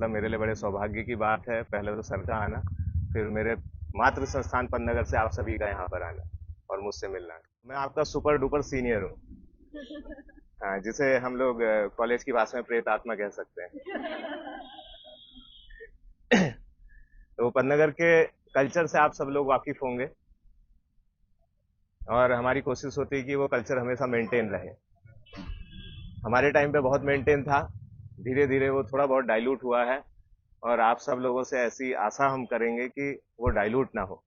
मतलब मेरे लिए बड़े सौभाग्य की बात है, पहले तो सर का आना, फिर मेरे मातृ संस्थान पन्नगर से आप सभी का यहाँ पर आना और मुझसे मिलना। मैं आपका सुपर डुपर सीनियर हूँ। हाँ, जिसे हम लोग कॉलेज की भाषा में प्रेत आत्मा कह सकते हैं। तो पन्नगर के कल्चर से आप सब लोग वाकिफ होंगे और हमारी कोशिश होती है कि वो कल्चर हमेशा मेंटेन रहे। हमारे टाइम पे बहुत मेंटेन था, धीरे धीरे वो थोड़ा बहुत डाइल्यूट हुआ है और आप सब लोगों से ऐसी आशा हम करेंगे कि वो डाइल्यूट ना हो,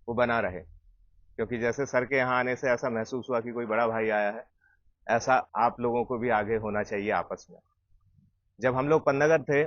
वो बना रहे। क्योंकि जैसे सर के यहाँ आने से ऐसा महसूस हुआ कि कोई बड़ा भाई आया है, ऐसा आप लोगों को भी आगे होना चाहिए आपस में। जब हम लोग पन्नगर थे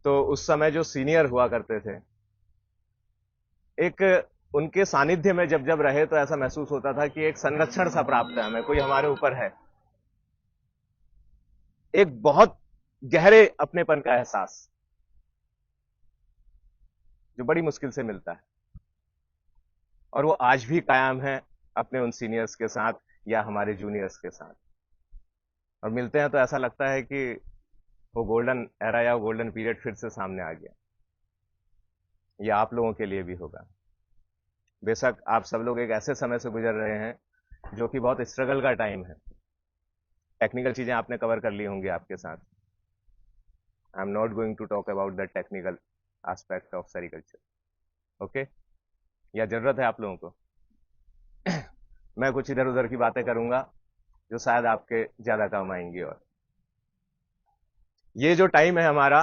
तो उस समय जो सीनियर हुआ करते थे, एक उनके सानिध्य में जब जब रहे तो ऐसा महसूस होता था कि एक संरक्षण सा प्राप्त है हमें, कोई हमारे ऊपर है, एक बहुत गहरे अपनेपन का एहसास जो बड़ी मुश्किल से मिलता है। और वो आज भी कायम है अपने उन सीनियर्स के साथ या हमारे जूनियर्स के साथ। और मिलते हैं तो ऐसा लगता है कि वो गोल्डन एरा या गोल्डन पीरियड फिर से सामने आ गया। ये आप लोगों के लिए भी होगा। बेशक आप सब लोग एक ऐसे समय से गुजर रहे हैं जो कि बहुत स्ट्रगल का टाइम है। टेक्निकल चीजें आपने कवर कर ली होंगी आपके साथ। I am not going to talk about the technical aspect of sericulture. Okay, या जरूरत है आप लोगों को? मैं कुछ इधर उधर की बातें करूंगा जो शायद आपके ज्यादा काम आएंगी। और ये जो टाइम है हमारा,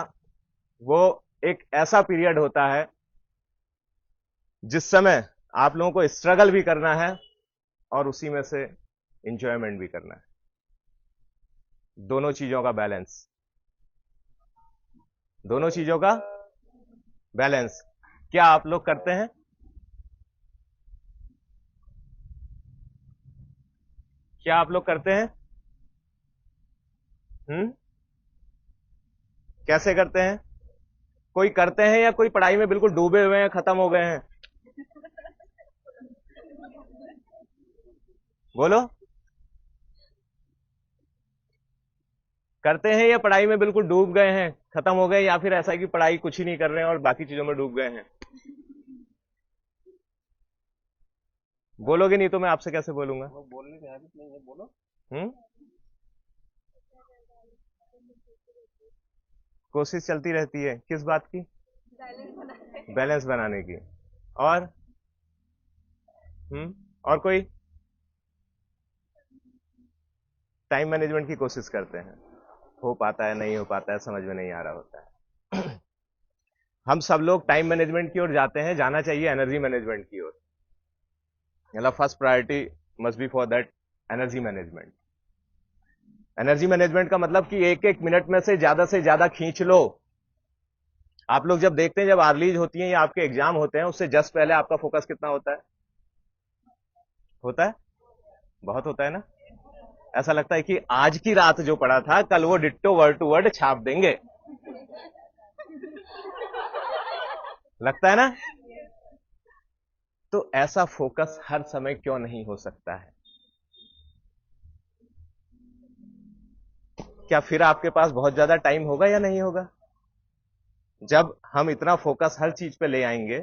वो एक ऐसा पीरियड होता है जिस समय आप लोगों को स्ट्रगल भी करना है और उसी में से इंजॉयमेंट भी करना है। दोनों चीजों का बैलेंस, दोनों चीजों का बैलेंस क्या आप लोग करते हैं? क्या आप लोग करते हैं? कैसे करते हैं? कोई करते हैं या कोई पढ़ाई में बिल्कुल डूबे हुए हैं, खत्म हो गए हैं? बोलो, करते हैं या पढ़ाई में बिल्कुल डूब गए हैं, खत्म हो गए, या फिर ऐसा है कि पढ़ाई कुछ ही नहीं कर रहे हैं और बाकी चीजों में डूब गए हैं? बोलोगे नहीं तो मैं आपसे कैसे बोलूंगा? बोलने की हैबिट नहीं है, बोलो। हम्म कोशिश चलती रहती है किस बात की? बैलेंस बनाने की। और और कोई? टाइम मैनेजमेंट की कोशिश करते हैं, हो पाता है नहीं हो पाता है, समझ में नहीं आ रहा होता है। हम सब लोग टाइम मैनेजमेंट की ओर जाते हैं, जाना चाहिए एनर्जी मैनेजमेंट की ओर। मतलब first priority must be for that energy management. Energy management का मतलब कि एक एक मिनट में से ज्यादा खींच लो। आप लोग जब देखते हैं, जब आर्लीज होती हैं या आपके एग्जाम होते हैं, उससे जस्ट पहले आपका फोकस कितना होता है? होता है, बहुत होता है ना। ऐसा लगता है कि आज की रात जो पड़ा था, कल वो डिट्टो वर्ड टू वर्ड छाप देंगे, लगता है ना। तो ऐसा फोकस हर समय क्यों नहीं हो सकता है? क्या फिर आपके पास बहुत ज्यादा टाइम होगा या नहीं होगा? जब हम इतना फोकस हर चीज पे ले आएंगे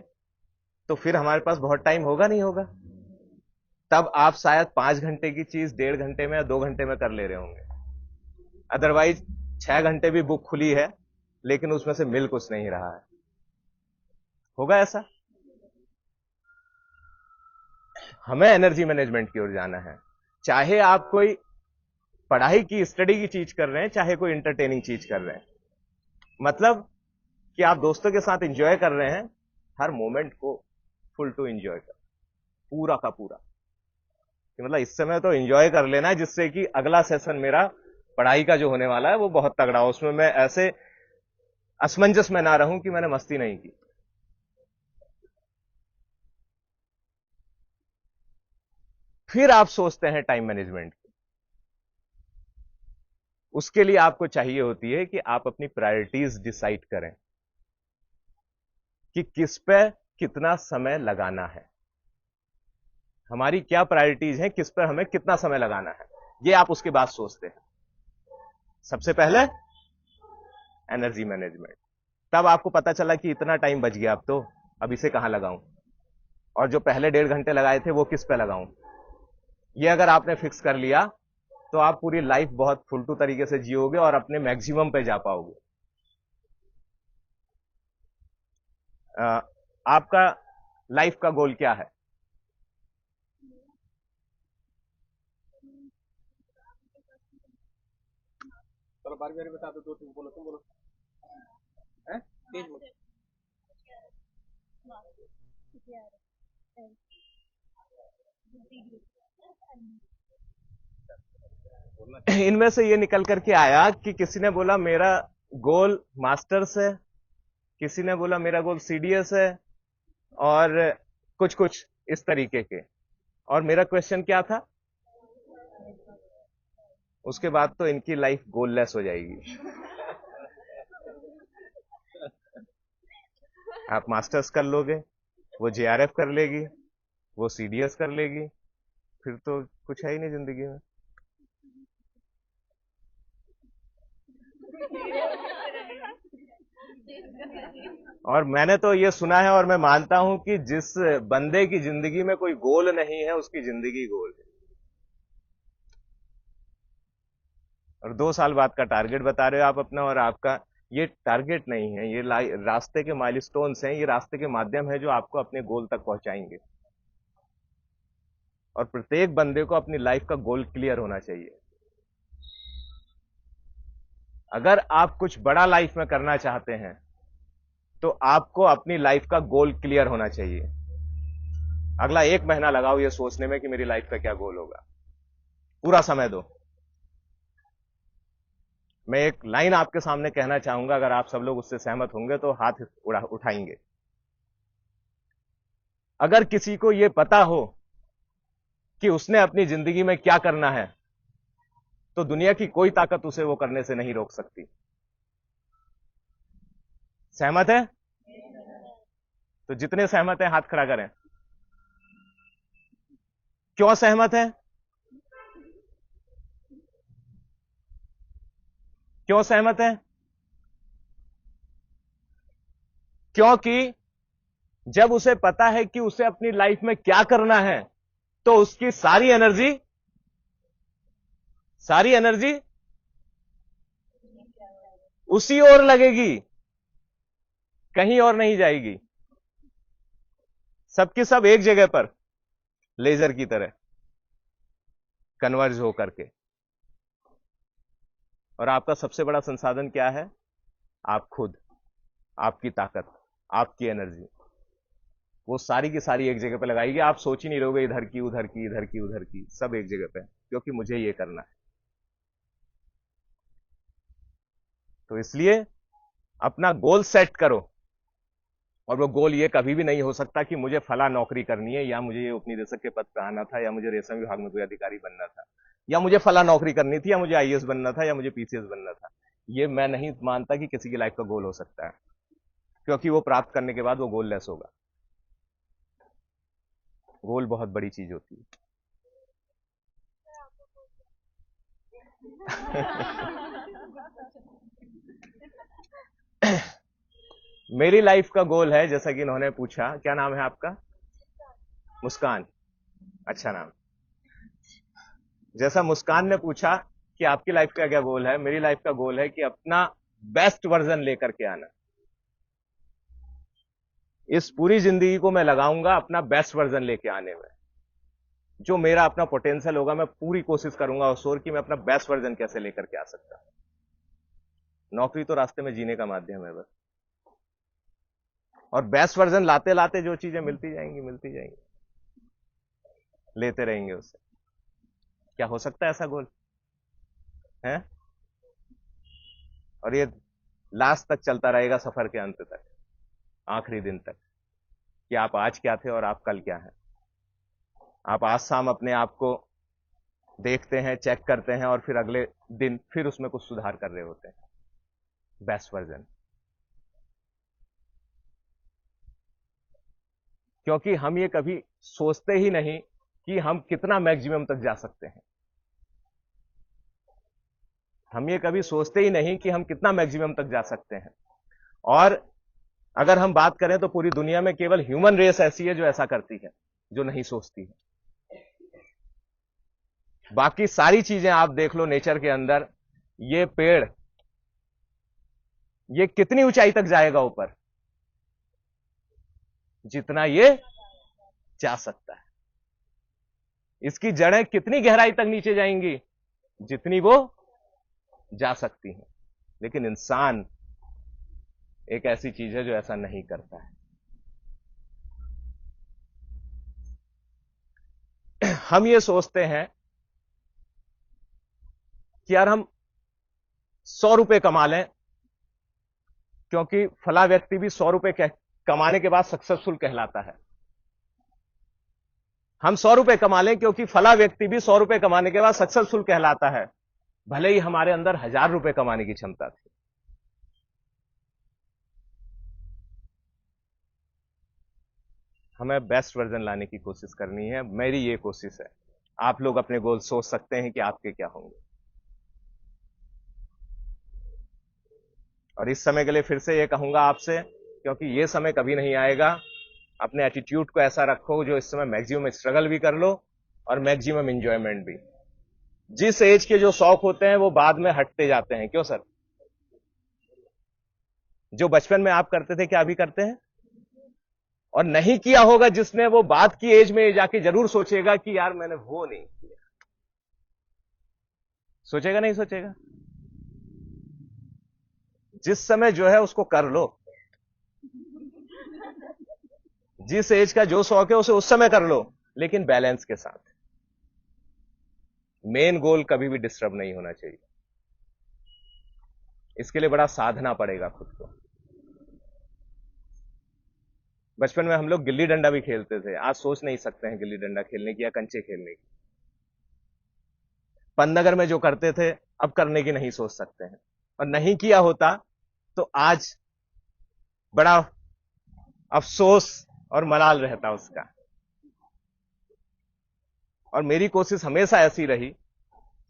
तो फिर हमारे पास बहुत टाइम होगा नहीं होगा? तब आप शायद 5 घंटे की चीज 1.5 घंटे में या 2 घंटे में कर ले रहे होंगे। अदरवाइज 6 घंटे भी बुक खुली है लेकिन उसमें से मिल कुछ नहीं रहा है। होगा ऐसा? हमें एनर्जी मैनेजमेंट की ओर जाना है। चाहे आप कोई पढ़ाई की, स्टडी की चीज कर रहे हैं, चाहे कोई इंटरटेनिंग चीज कर रहे हैं, मतलब कि आप दोस्तों के साथ एंजॉय कर रहे हैं, हर मोमेंट को फुल टू एंजॉय कर, पूरा का पूरा। कि मतलब इस समय तो एंजॉय कर लेना है जिससे कि अगला सेशन मेरा पढ़ाई का जो होने वाला है वो बहुत तगड़ा हो, उसमें मैं ऐसे असमंजस में ना रहूं कि मैंने मस्ती नहीं की। फिर आप सोचते हैं टाइम मैनेजमेंट की। उसके लिए आपको चाहिए होती है कि आप अपनी प्रायोरिटीज डिसाइड करें कि किस पे कितना समय लगाना है। हमारी क्या प्रायोरिटीज हैं, किस पर हमें कितना समय लगाना है, ये आप उसके बाद सोचते हैं। सबसे पहले एनर्जी मैनेजमेंट। तब आपको पता चला कि इतना टाइम बच गया, अब इसे कहां लगाऊं, और जो पहले 1.5 घंटे लगाए थे वो किस पे लगाऊं। ये अगर आपने फिक्स कर लिया तो आप पूरी लाइफ बहुत फुलटू तरीके से जियोगे और अपने मैक्सिमम पे जा पाओगे। आपका लाइफ का गोल क्या है? चलो बारी बारी बता दो, दो तुम बोलो, तुम बोलो। हैं? तेज बोलो। इनमें से ये निकल करके आया कि किसी ने बोला मेरा गोल मास्टर्स है, किसी ने बोला मेरा गोल सीडीएस है, और कुछ कुछ इस तरीके के। और मेरा क्वेश्चन क्या था? उसके बाद तो इनकी लाइफ गोललेस हो जाएगी। आप मास्टर्स कर लोगे, वो जेआरएफ कर लेगी, वो सीडीएस कर लेगी, फिर तो कुछ है ही नहीं जिंदगी में। और मैंने तो ये सुना है और मैं मानता हूं कि जिस बंदे की जिंदगी में कोई गोल नहीं है उसकी जिंदगी गोल है। और 2 साल बाद का टारगेट बता रहे हो आप अपना, और आपका ये टारगेट नहीं है, ये रास्ते के माइलस्टोन्स हैं, ये रास्ते के माध्यम है जो आपको अपने गोल तक पहुंचाएंगे। और प्रत्येक बंदे को अपनी लाइफ का गोल क्लियर होना चाहिए। अगर आप कुछ बड़ा लाइफ में करना चाहते हैं तो आपको अपनी लाइफ का गोल क्लियर होना चाहिए। अगला 1 महीना लगाओ ये सोचने में कि मेरी लाइफ का क्या गोल होगा, पूरा समय दो। मैं एक लाइन आपके सामने कहना चाहूंगा, अगर आप सब लोग उससे सहमत होंगे तो हाथ उठाएंगे। अगर किसी को यह पता हो कि उसने अपनी जिंदगी में क्या करना है तो दुनिया की कोई ताकत उसे वो करने से नहीं रोक सकती। सहमत है? तो जितने सहमत हैं हाथ खड़ा करें। क्यों सहमत है? क्यों सहमत है? क्योंकि जब उसे पता है कि उसे अपनी लाइफ में क्या करना है तो उसकी सारी एनर्जी उसी ओर लगेगी, कहीं और नहीं जाएगी। सबकी सब एक जगह पर लेजर की तरह कन्वर्ज होकर के। और आपका सबसे बड़ा संसाधन क्या है? आप खुद, आपकी ताकत, आपकी एनर्जी, वो सारी की सारी एक जगह पे लगाएगी। आप सोच ही नहीं रहोगे इधर की उधर की, इधर की उधर की, सब एक जगह पे, क्योंकि मुझे ये करना है। तो इसलिए अपना गोल सेट करो, और वो गोल ये कभी भी नहीं हो सकता कि मुझे फला नौकरी करनी है, या मुझे ये उपनिदेशक के पद पे आना था, या मुझे रेशम विभाग में कोई अधिकारी बनना था, या मुझे फला नौकरी करनी थी, या मुझे आईएएस बनना था, या मुझे पीसीएस बनना था। ये मैं नहीं मानता कि किसी की लाइफ का गोल हो सकता है, क्योंकि वो प्राप्त करने के बाद वो गोल लेस होगा। गोल बहुत बड़ी चीज होती है। मेरी लाइफ का गोल है, जैसा कि इन्होंने पूछा, क्या नाम है आपका? मुस्कान, अच्छा नाम। जैसा मुस्कान ने पूछा कि आपकी लाइफ का क्या गोल है, मेरी लाइफ का गोल है कि अपना बेस्ट वर्जन लेकर के आना। इस पूरी जिंदगी को मैं लगाऊंगा अपना बेस्ट वर्जन लेके आने में। जो मेरा अपना पोटेंशियल होगा मैं पूरी कोशिश करूंगा और शोर कि मैं अपना बेस्ट वर्जन कैसे लेकर के आ सकता। नौकरी तो रास्ते में जीने का माध्यम है बस, और बेस्ट वर्जन लाते लाते जो चीजें मिलती जाएंगी, लेते रहेंगे उससे। क्या हो सकता है ऐसा गोल है? और ये लास्ट तक चलता रहेगा, सफर के अंत तक, आखिरी दिन तक, कि आप आज क्या थे और आप कल क्या हैं। आप आज शाम अपने आप को देखते हैं, चेक करते हैं, और फिर अगले दिन फिर उसमें कुछ सुधार कर रहे होते हैं। Best version. क्योंकि हम ये कभी सोचते ही नहीं कि हम कितना मैक्सिमम तक जा सकते हैं। हम ये कभी सोचते ही नहीं कि हम कितना मैक्सिमम तक जा सकते हैं। और अगर हम बात करें तो पूरी दुनिया में केवल ह्यूमन रेस ऐसी है जो ऐसा करती है, जो नहीं सोचती है। बाकी सारी चीजें आप देख लो नेचर के अंदर, ये पेड़ ये कितनी ऊंचाई तक जाएगा ऊपर? जितना ये जा सकता है। इसकी जड़ें कितनी गहराई तक नीचे जाएंगी? जितनी वो जा सकती हैं। लेकिन इंसान एक ऐसी चीज है जो ऐसा नहीं करता है। हम ये सोचते हैं कि यार हम 100 रुपए कमा लें, क्योंकि फला व्यक्ति भी 100 रुपए कमाने के बाद सक्सेसफुल कहलाता है। हम 100 रुपए कमा लें क्योंकि फला व्यक्ति भी 100 रुपए कमाने के बाद सक्सेसफुल कहलाता है, भले ही हमारे अंदर 1000 रुपए कमाने की क्षमता थी। हमें बेस्ट वर्जन लाने की कोशिश करनी है। मेरी ये कोशिश है। आप लोग अपने गोल सोच सकते हैं कि आपके क्या होंगे। और इस समय के लिए फिर से ये कहूंगा आपसे, क्योंकि ये समय कभी नहीं आएगा, अपने एटीट्यूड को ऐसा रखो जो इस समय मैक्सिमम स्ट्रगल भी कर लो और मैक्सिमम एंजॉयमेंट भी। जिस एज के जो शौक होते हैं वो बाद में हटते जाते हैं। क्यों सर? जो बचपन में आप करते थे क्या अभी करते हैं? और नहीं किया होगा जिसने, वो बाद की एज में जाके जरूर सोचेगा कि यार मैंने वो नहीं किया। सोचेगा नहीं सोचेगा? जिस समय जो है उसको कर लो। जिस एज का जो शौक है उसे उस समय कर लो, लेकिन बैलेंस के साथ। मेन गोल कभी भी डिस्टर्ब नहीं होना चाहिए। इसके लिए बड़ा साधना पड़ेगा खुद को। बचपन में हम लोग गिल्ली डंडा भी खेलते थे, आज सोच नहीं सकते हैं गिल्ली डंडा खेलने की या कंचे खेलने की। पंतनगर में जो करते थे अब करने की नहीं सोच सकते हैं, और नहीं किया होता तो आज बड़ा अफसोस और मलाल रहता उसका। और मेरी कोशिश हमेशा ऐसी रही,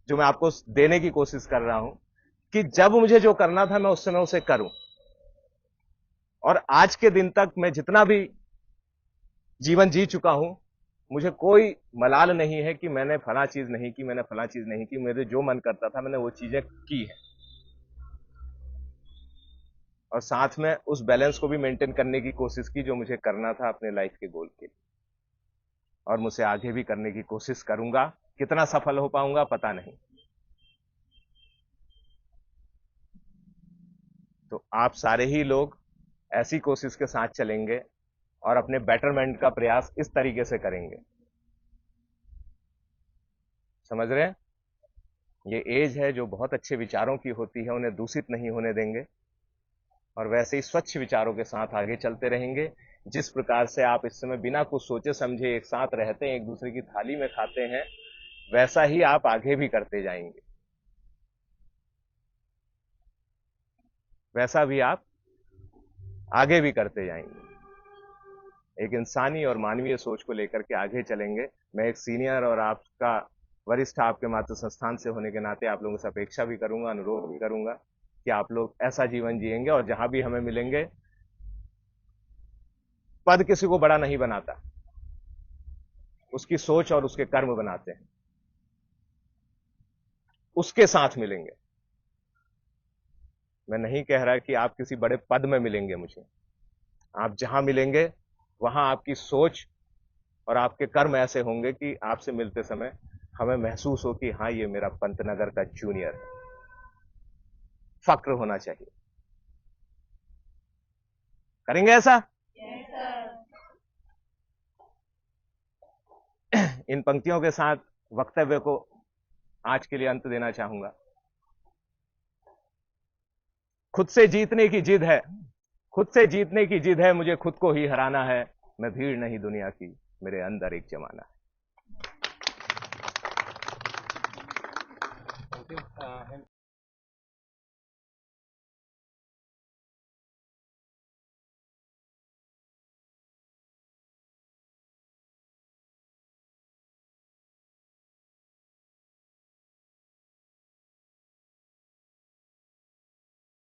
जो मैं आपको देने की कोशिश कर रहा हूं, कि जब मुझे जो करना था मैं उस समय उसे करूं। और आज के दिन तक मैं जितना भी जीवन जी चुका हूं, मुझे कोई मलाल नहीं है कि मैंने फला चीज नहीं की, मैंने फला चीज नहीं की। मेरे जो मन करता था मैंने वो चीजें की है। और साथ में उस बैलेंस को भी मेंटेन करने की कोशिश की जो मुझे करना था अपने लाइफ के गोल के लिए। और मुझे आगे भी करने की कोशिश करूंगा। कितना सफल हो पाऊंगा पता नहीं। तो आप सारे ही लोग ऐसी कोशिश के साथ चलेंगे और अपने बेटरमेंट का प्रयास इस तरीके से करेंगे। समझ रहे हैं? ये एज है जो बहुत अच्छे विचारों की होती है, उन्हें दूषित नहीं होने देंगे और वैसे ही स्वच्छ विचारों के साथ आगे चलते रहेंगे। जिस प्रकार से आप इस समय बिना कुछ सोचे समझे एक साथ रहते हैं, एक दूसरे की थाली में खाते हैं, वैसा ही आप आगे भी करते जाएंगे। वैसा भी आप आगे भी करते जाएंगे। एक इंसानी और मानवीय सोच को लेकर के आगे चलेंगे। मैं एक सीनियर और आपका वरिष्ठ आपके मातृ संस्थान से होने के नाते आप लोगों से अपेक्षा भी करूंगा, अनुरोध भी करूंगा कि आप लोग ऐसा जीवन जिएंगे। और जहां भी हमें मिलेंगे, पद किसी को बड़ा नहीं बनाता, उसकी सोच और उसके कर्म बनाते हैं। उसके साथ मिलेंगे। मैं नहीं कह रहा कि आप किसी बड़े पद में मिलेंगे मुझे। आप जहां मिलेंगे वहां आपकी सोच और आपके कर्म ऐसे होंगे कि आपसे मिलते समय हमें महसूस हो कि हां, ये मेरा पंतनगर का जूनियर है। फक्र होना चाहिए। करेंगे ऐसा? इन पंक्तियों के साथ वक्तव्य को आज के लिए अंत देना चाहूंगा। खुद से जीतने की जिद है, खुद से जीतने की जिद है, मुझे खुद को ही हराना है। मैं भीड़ नहीं दुनिया की, मेरे अंदर एक जमाना है।